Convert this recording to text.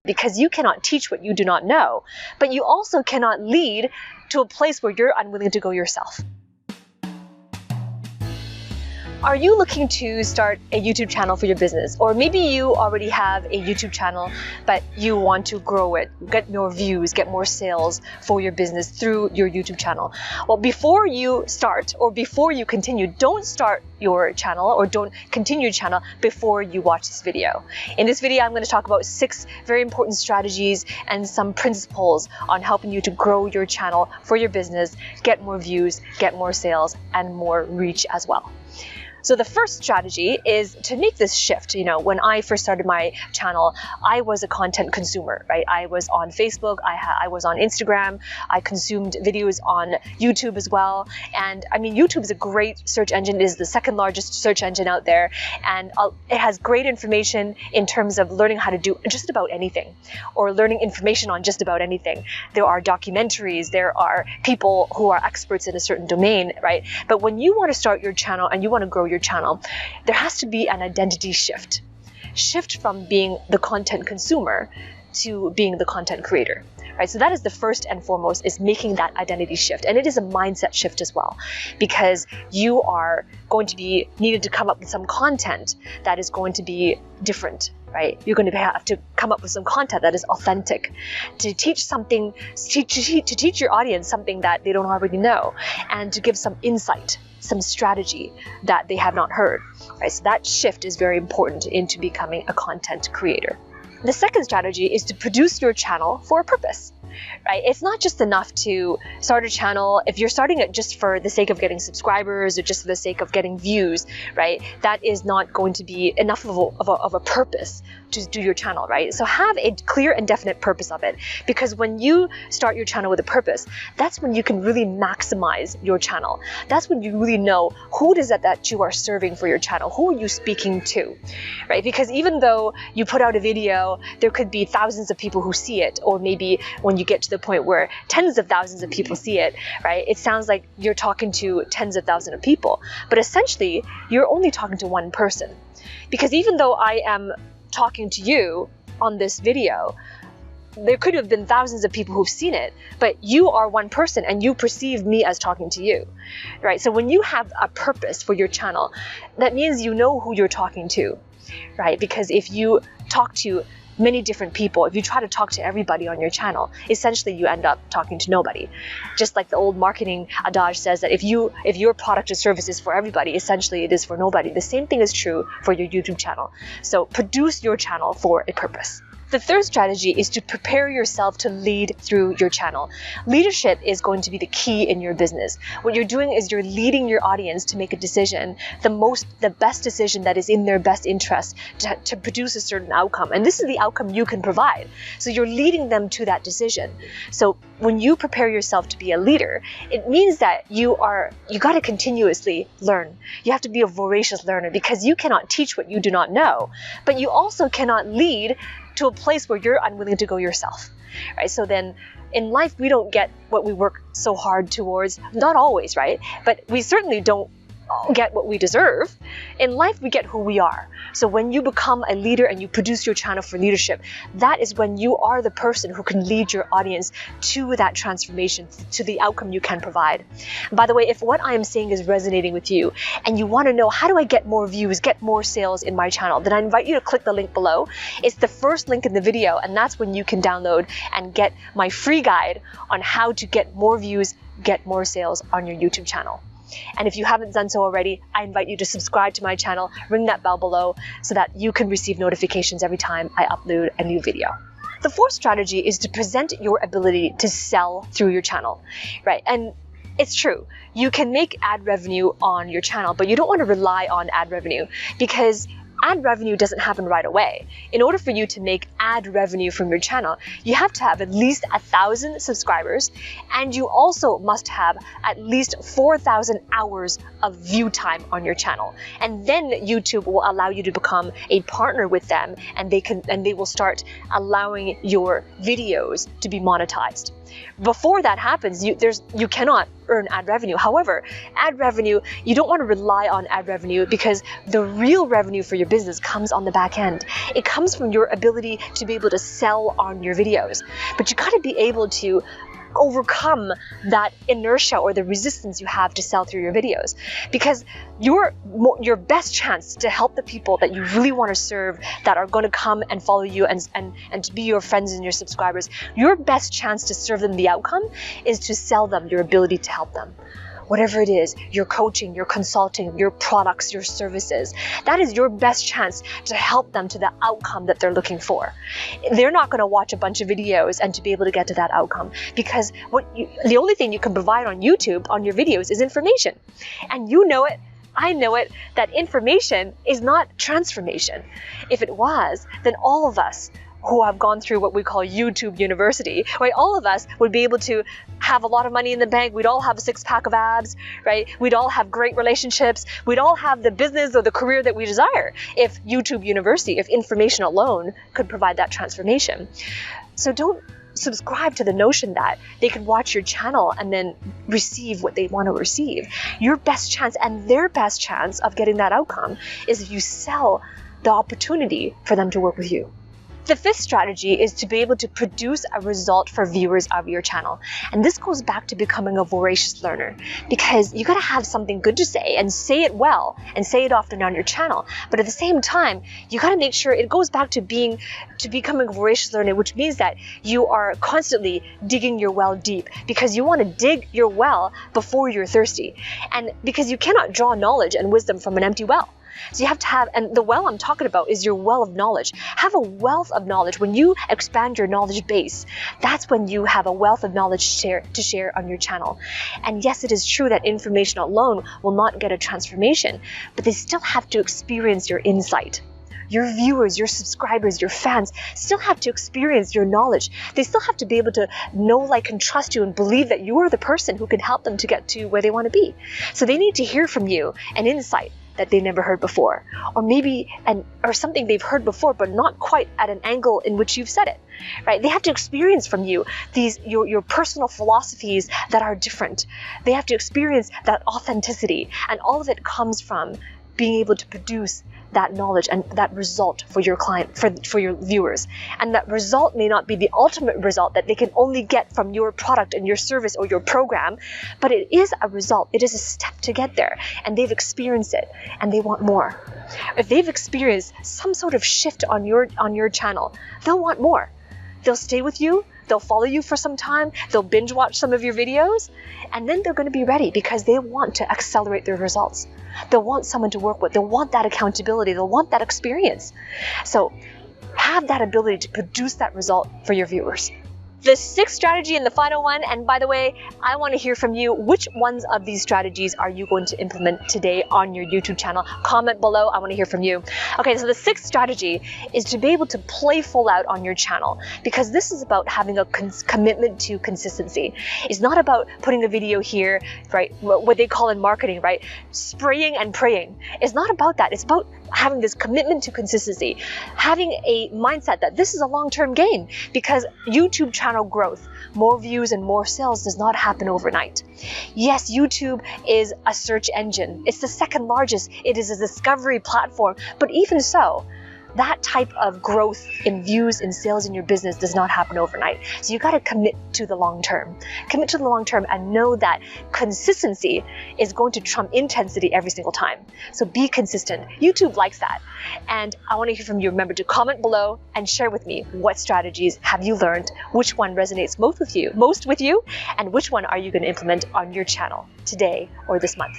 because you cannot teach what you do not know, but you also cannot lead to a place where you're unwilling to go yourself. Are you looking to start a YouTube channel for your business? Or maybe you already have a YouTube channel, but you want to grow it, get more views, get more sales for your business through your YouTube channel. Well, before you start or before you continue, don't start your channel or don't continue your channel before you watch this video. In this video, I'm going to talk about 6 very important strategies and some principles on helping you to grow your channel for your business, get more views, get more sales, and more reach as well. So the first strategy is to make this shift. You know, when I first started my channel, I was a content consumer, right? I was on Facebook, I was on Instagram, I consumed videos on YouTube as well. And I mean, YouTube is a great search engine. It is the second largest search engine out there. And it has great information in terms of learning how to do just about anything or learning information on just about anything. There are documentaries, there are people who are experts in a certain domain, right? But when you want to start your channel and you want to grow your channel, there has to be an identity shift from being the content consumer to being the content creator, right? So that is the first and foremost, is making that identity shift. And it is a mindset shift as well, because you are going to be needed to come up with some content that is going to be different, right? You're going to have to come up with some content that is authentic, to teach something, to teach your audience something that they don't already know, and to give some insight, some strategy that they have not heard, right? So that shift is very important into becoming a content creator. The second strategy is to produce your channel for a purpose, right? It's not just enough to start a channel. If you're starting it just for the sake of getting subscribers or just for the sake of getting views, right? That is not going to be enough of a purpose to do your channel, right? So have a clear and definite purpose of it, because when you start your channel with a purpose, that's when you can really maximize your channel. That's when you really know who it is that you are serving for your channel. Who are you speaking to, right? Because even though you put out a video, there could be thousands of people who see it, or maybe when you get to the point where tens of thousands of people see it, right? It sounds like you're talking to tens of thousands of people, but essentially you're only talking to one person. Because even though I am talking to you on this video, there could have been thousands of people who've seen it, but you are one person and you perceive me as talking to you, right? So when you have a purpose for your channel, that means you know who you're talking to, right? Because if you talk to many different people, if you try to talk to everybody on your channel, essentially you end up talking to nobody. Just like the old marketing adage says that if your product or service is for everybody, essentially it is for nobody. The same thing is true for your YouTube channel. So produce your channel for a purpose. The third strategy is to prepare yourself to lead through your channel. Leadership is going to be the key in your business. What you're doing is you're leading your audience to make a decision, the best decision that is in their best interest to produce a certain outcome. And this is the outcome you can provide. So you're leading them to that decision. So when you prepare yourself to be a leader, it means that you got to continuously learn. You have to be a voracious learner, because you cannot teach what you do not know, but you also cannot lead to a place where you're unwilling to go yourself, right? So then in life, we don't get what we work so hard towards, not always, right? But we certainly don't get what we deserve. In life, we get who we are. So when you become a leader and you produce your channel for leadership, that is when you are the person who can lead your audience to that transformation, to the outcome you can provide. And by the way, if what I am saying is resonating with you and you want to know, how do I get more views, get more sales in my channel, then I invite you to click the link below. It's the first link in the video, and that's when you can download and get my free guide on how to get more views, get more sales on your YouTube channel. And if you haven't done so already, I invite you to subscribe to my channel, ring that bell below so that you can receive notifications every time I upload a new video. The fourth strategy is to present your ability to sell through your channel, right? And it's true, you can make ad revenue on your channel, but you don't want to rely on ad revenue, because ad revenue doesn't happen right away. In order for you to make ad revenue from your channel, you have to have at least 1,000 subscribers, and you also must have at least 4,000 hours of view time on your channel. And then YouTube will allow you to become a partner with them, and they will start allowing your videos to be monetized. Before that happens, you cannot earn ad revenue. However, ad revenue, you don't want to rely on ad revenue, because the real revenue for your your business comes on the back end. It comes from your ability to be able to sell on your videos. But you got to be able to overcome that inertia or the resistance you have to sell through your videos, because your best chance to help the people that you really want to serve, that are going to come and follow you and to be your friends and your subscribers, your best chance to serve them the outcome is to sell them your ability to help them. Whatever it is, your coaching, your consulting, your products, your services, that is your best chance to help them to the outcome that they're looking for. They're not going to watch a bunch of videos and to be able to get to that outcome, because the only thing you can provide on YouTube, on your videos, is information. And you know it, I know it, that information is not transformation. If it was, then all of us who have gone through what we call YouTube University, right? All of us would be able to have a lot of money in the bank. We'd all have a six-pack of abs, right? We'd all have great relationships. We'd all have the business or the career that we desire if YouTube University, if information alone could provide that transformation. So don't subscribe to the notion that they can watch your channel and then receive what they want to receive. Your best chance and their best chance of getting that outcome is if you sell the opportunity for them to work with you. The fifth strategy is to be able to produce a result for viewers of your channel. And this goes back to becoming a voracious learner, because you got to have something good to say and say it well and say it often on your channel. But at the same time, you got to make sure it goes back to becoming a voracious learner, which means that you are constantly digging your well deep, because you want to dig your well before you're thirsty. And because you cannot draw knowledge and wisdom from an empty well. So you have to have, and the well I'm talking about is your well of knowledge. Have a wealth of knowledge. When you expand your knowledge base, that's when you have a wealth of knowledge to share on your channel. And yes, it is true that information alone will not get a transformation, but they still have to experience your insight. Your viewers, your subscribers, your fans still have to experience your knowledge. They still have to be able to know, like, and trust you and believe that you are the person who can help them to get to where they want to be. So they need to hear from you an insight that they never heard before, or maybe or something they've heard before but not quite at an angle in which you've said it, right? They have to experience from you your personal philosophies that are different. They have to experience that authenticity, and all of it comes from being able to produce that knowledge and that result for your client, for your viewers. And that result may not be the ultimate result that they can only get from your product and your service or your program, but it is a result. It is a step to get there, and they've experienced it and they want more. If they've experienced some sort of shift on your channel, they'll want more. They'll stay with you. They'll follow you for some time. They'll binge watch some of your videos, and then they're going to be ready because they want to accelerate their results. They'll want someone to work with. They'll want that accountability. They'll want that experience. So have that ability to produce that result for your viewers. The sixth strategy and the final one, and by the way, I want to hear from you. Which ones of these strategies are you going to implement today on your YouTube channel? Comment below. I want to hear from you. Okay, so the sixth strategy is to be able to play full out on your channel, because this is about having a commitment to consistency. It's not about putting a video here, right? What they call in marketing, right? Spraying and praying. It's not about that. It's about having this commitment to consistency, having a mindset that this is a long-term game, because YouTube channel growth, more views and more sales does not happen overnight. Yes, YouTube is a search engine. It's the second largest. It is a discovery platform, but even so, that type of growth in views and sales in your business does not happen overnight. So you got to commit to the long term. Commit to the long term and know that consistency is going to trump intensity every single time. So be consistent. YouTube likes that. And I want to hear from you. Remember to comment below and share with me, what strategies have you learned? Which one resonates most with you? And which one are you going to implement on your channel today or this month?